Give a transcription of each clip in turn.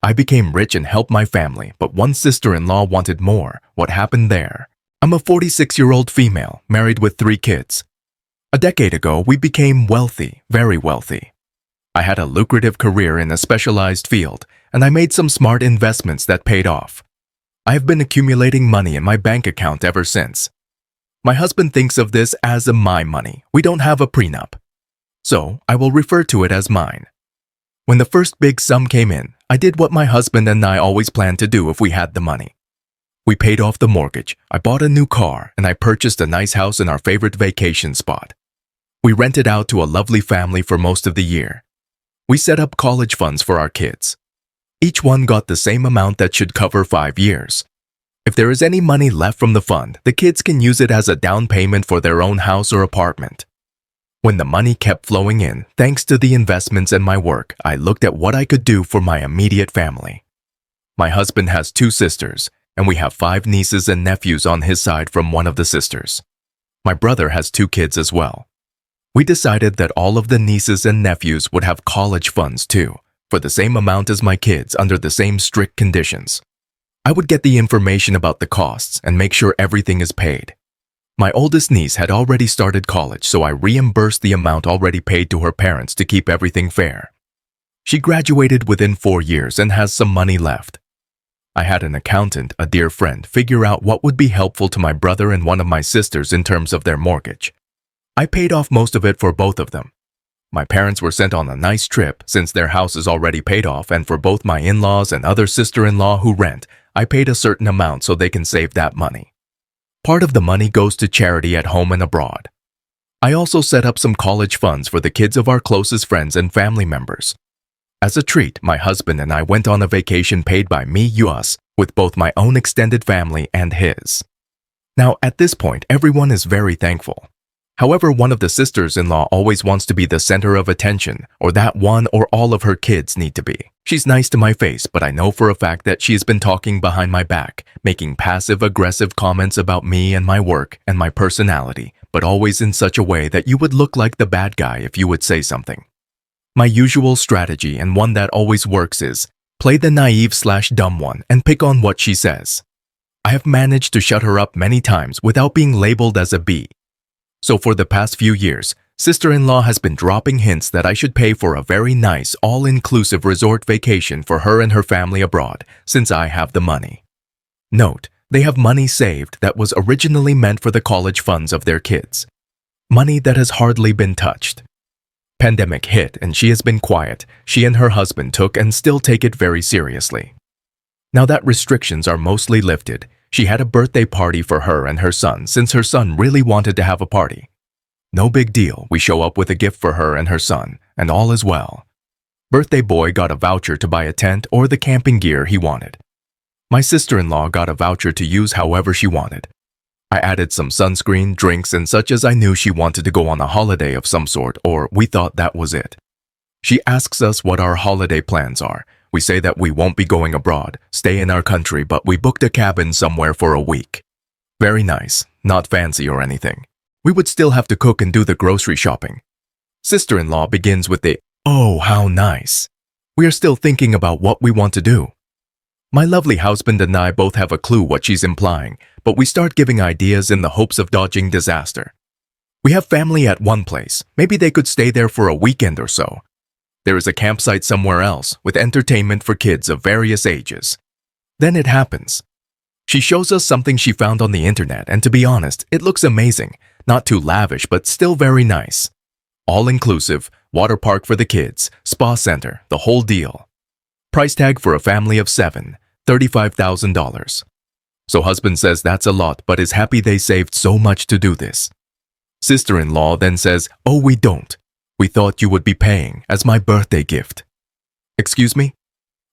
I became rich and helped my family, but one sister-in-law wanted more. What happened there? I'm a 46-year-old female, married with 3 kids. A decade ago, we became wealthy, very wealthy. I had a lucrative career in a specialized field, and I made some smart investments that paid off. I have been accumulating money in my bank account ever since. My husband thinks of this as my money. We don't have a prenup, so I will refer to it as mine. When the first big sum came in, I did what my husband and I always planned to do if we had the money. We paid off the mortgage, I bought a new car, and I purchased a nice house in our favorite vacation spot. We rented out to a lovely family for most of the year. We set up college funds for our kids. Each one got the same amount that should cover 5 years. If there is any money left from the fund, the kids can use it as a down payment for their own house or apartment. When the money kept flowing in, thanks to the investments and my work, I looked at what I could do for my immediate family. My husband has 2 sisters, and we have 5 nieces and nephews on his side from one of the sisters. My brother has 2 kids as well. We decided that all of the nieces and nephews would have college funds too, for the same amount as my kids under the same strict conditions. I would get the information about the costs and make sure everything is paid. My oldest niece had already started college, so I reimbursed the amount already paid to her parents to keep everything fair. She graduated within 4 years and has some money left. I had an accountant, a dear friend, figure out what would be helpful to my brother and one of my sisters in terms of their mortgage. I paid off most of it for both of them. My parents were sent on a nice trip since their house is already paid off, and for both my in-laws and other sister-in-law who rent, I paid a certain amount so they can save that money. Part of the money goes to charity at home and abroad. I also set up some college funds for the kids of our closest friends and family members. As a treat, my husband and I went on a vacation paid by me, us, with both my own extended family and his. Now, at this point, everyone is very thankful. However, one of the sisters-in-law always wants to be the center of attention, or that one or all of her kids need to be. She's nice to my face, but I know for a fact that she has been talking behind my back, making passive-aggressive comments about me and my work and my personality, but always in such a way that you would look like the bad guy if you would say something. My usual strategy, and one that always works, is play the naive/dumb one and pick on what she says. I have managed to shut her up many times without being labeled as a B. So for the past few years, sister-in-law has been dropping hints that I should pay for a very nice, all-inclusive resort vacation for her and her family abroad, since I have the money. Note, they have money saved that was originally meant for the college funds of their kids. Money that has hardly been touched. Pandemic hit and she has been quiet. She and her husband took and still take it very seriously. Now that restrictions are mostly lifted, she had a birthday party for her and her son since her son really wanted to have a party. No big deal, we show up with a gift for her and her son, and all is well. Birthday boy got a voucher to buy a tent or the camping gear he wanted. My sister-in-law got a voucher to use however she wanted. I added some sunscreen, drinks, and such as I knew she wanted to go on a holiday of some sort, or we thought that was it. She asks us what our holiday plans are. We say that we won't be going abroad, stay in our country, but we booked a cabin somewhere for a week. Very nice, not fancy or anything. We would still have to cook and do the grocery shopping. Sister-in-law begins with the, "Oh, how nice." We are still thinking about what we want to do. My lovely husband and I both have a clue what she's implying, but we start giving ideas in the hopes of dodging disaster. We have family at one place. Maybe they could stay there for a weekend or so. There is a campsite somewhere else with entertainment for kids of various ages. Then it happens. She shows us something she found on the internet, and to be honest, it looks amazing. Not too lavish, but still very nice. All-inclusive, water park for the kids, spa center, the whole deal. Price tag for a family of 7, $35,000. So husband says that's a lot, but is happy they saved so much to do this. Sister-in-law then says, "Oh, we don't. We thought you would be paying as my birthday gift." Excuse me?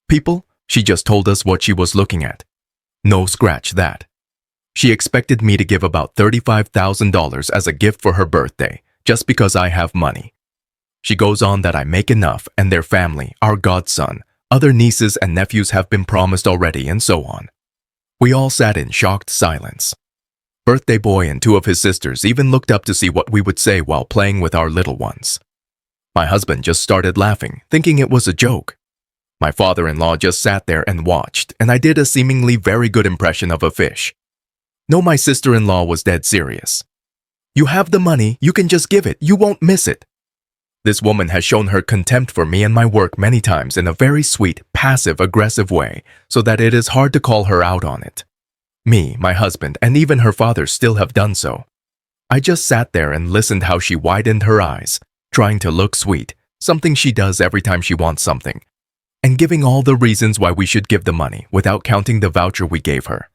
People, she just told us what she was looking at. No, scratch that. She expected me to give about $35,000 as a gift for her birthday, just because I have money. She goes on that I make enough and their family, our godson, other nieces and nephews have been promised already, and so on. We all sat in shocked silence. Birthday boy and 2 of his sisters even looked up to see what we would say while playing with our little ones. My husband just started laughing, thinking it was a joke. My father-in-law just sat there and watched, and I did a seemingly very good impression of a fish. No, my sister-in-law was dead serious. You have the money, you can just give it, you won't miss it. This woman has shown her contempt for me and my work many times in a very sweet, passive-aggressive way, so that it is hard to call her out on it. Me, my husband, and even her father still have done so. I just sat there and listened how she widened her eyes, trying to look sweet, something she does every time she wants something, and giving all the reasons why we should give the money without counting the voucher we gave her.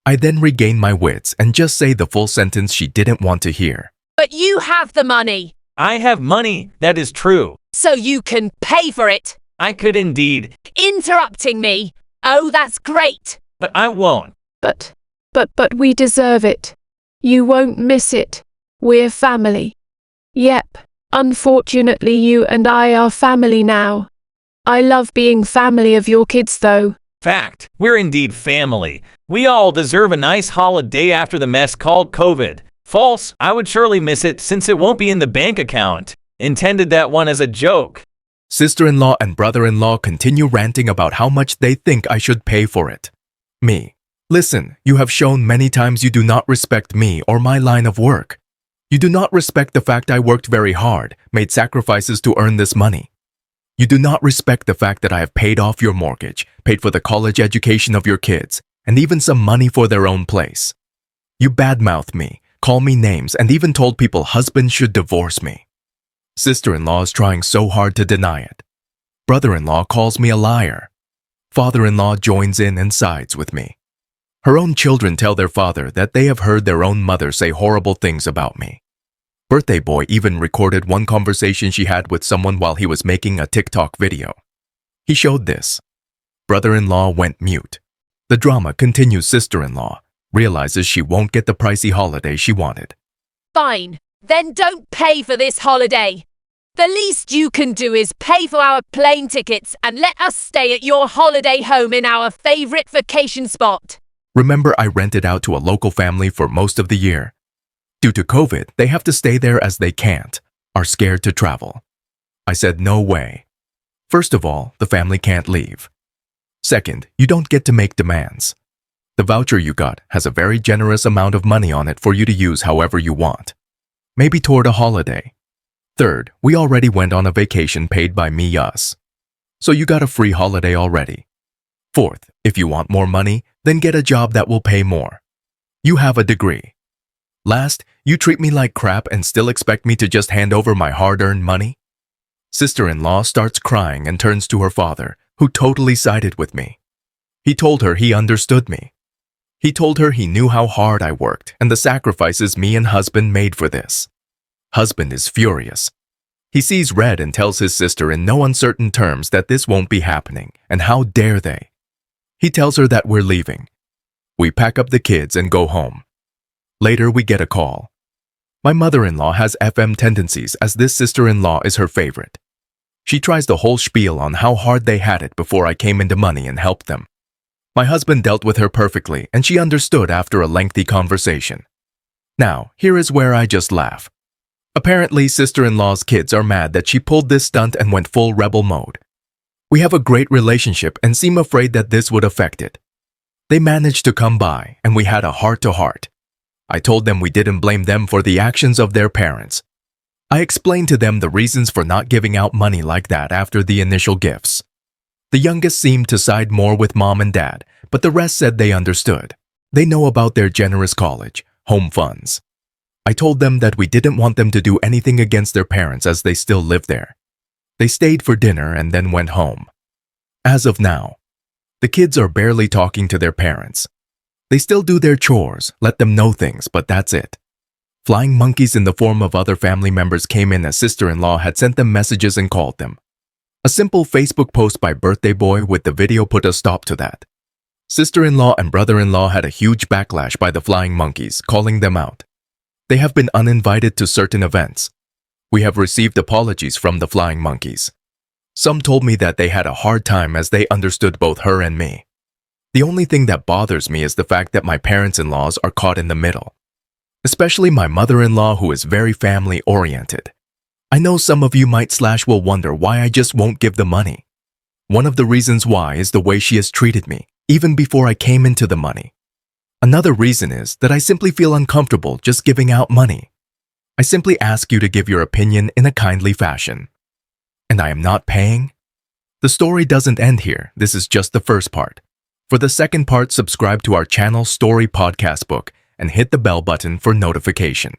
I then regained my wits and just say the full sentence she didn't want to hear. But you have the money. I have money, that is true. So you can pay for it. I could indeed, Interrupting me. Oh, that's great. but I won't. But we deserve it. You won't miss it. We're family. Yep, unfortunately you and I are family now. I love being family of your kids though. Fact, we're indeed family. We all deserve a nice holiday after the mess called COVID. False, I would surely miss it since it won't be in the bank account. Intended that one as a joke. Sister-in-law and brother-in-law continue ranting about how much they think I should pay for it. Me. Listen, you have shown many times you do not respect me or my line of work. You do not respect the fact I worked very hard, made sacrifices to earn this money. You do not respect the fact that I have paid off your mortgage, paid for the college education of your kids, and even some money for their own place. You badmouth me, call me names, and even told people husbands should divorce me. Sister-in-law is trying so hard to deny it. Brother-in-law calls me a liar. Father-in-law joins in and sides with me. Her own children tell their father that they have heard their own mother say horrible things about me. Birthday boy even recorded one conversation she had with someone while he was making a TikTok video. He showed this. Brother-in-law went mute. The drama continues. Sister-in-law realizes she won't get the pricey holiday she wanted. Fine. Then don't pay for this holiday. The least you can do is pay for our plane tickets and let us stay at your holiday home in our favorite vacation spot. Remember, I rented out to a local family for most of the year. Due to COVID, they have to stay there as they can't, are scared to travel. I said no way. First of all, the family can't leave. Second, you don't get to make demands. The voucher you got has a very generous amount of money on it for you to use however you want. Maybe toward a holiday. Third, we already went on a vacation paid by me, us. So you got a free holiday already. Fourth, if you want more money, then get a job that will pay more. You have a degree. Last, you treat me like crap and still expect me to just hand over my hard-earned money? Sister-in-law starts crying and turns to her father, who totally sided with me. He told her he understood me. He told her he knew how hard I worked and the sacrifices me and husband made for this. Husband is furious. He sees red and tells his sister in no uncertain terms that this won't be happening, and how dare they. He tells her that we're leaving. We pack up the kids and go home. Later, we get a call. My mother-in-law has FM tendencies as this sister-in-law is her favorite. She tries the whole spiel on how hard they had it before I came into money and helped them. My husband dealt with her perfectly and she understood after a lengthy conversation. Now, here is where I just laugh. Apparently, sister-in-law's kids are mad that she pulled this stunt and went full rebel mode. We have a great relationship and seem afraid that this would affect it. They managed to come by and we had a heart-to-heart. I told them we didn't blame them for the actions of their parents. I explained to them the reasons for not giving out money like that after the initial gifts. The youngest seemed to side more with mom and dad, but the rest said they understood. They know about their generous college, home funds. I told them that we didn't want them to do anything against their parents as they still live there. They stayed for dinner and then went home. As of now, the kids are barely talking to their parents. They still do their chores, let them know things, but that's it. Flying monkeys in the form of other family members came in as sister-in-law had sent them messages and called them. A simple Facebook post by birthday boy with the video put a stop to that. Sister-in-law and brother-in-law had a huge backlash by the flying monkeys, calling them out. They have been uninvited to certain events. We have received apologies from the flying monkeys. Some told me that they had a hard time as they understood both her and me. The only thing that bothers me is the fact that my parents-in-laws are caught in the middle. Especially my mother-in-law, who is very family-oriented. I know some of you might/will wonder why I just won't give the money. One of the reasons why is the way she has treated me, even before I came into the money. Another reason is that I simply feel uncomfortable just giving out money. I simply ask you to give your opinion in a kindly fashion. And I am not paying? The story doesn't end here. This is just the first part. For the second part, subscribe to our channel Story Podcast Book and hit the bell button for notification.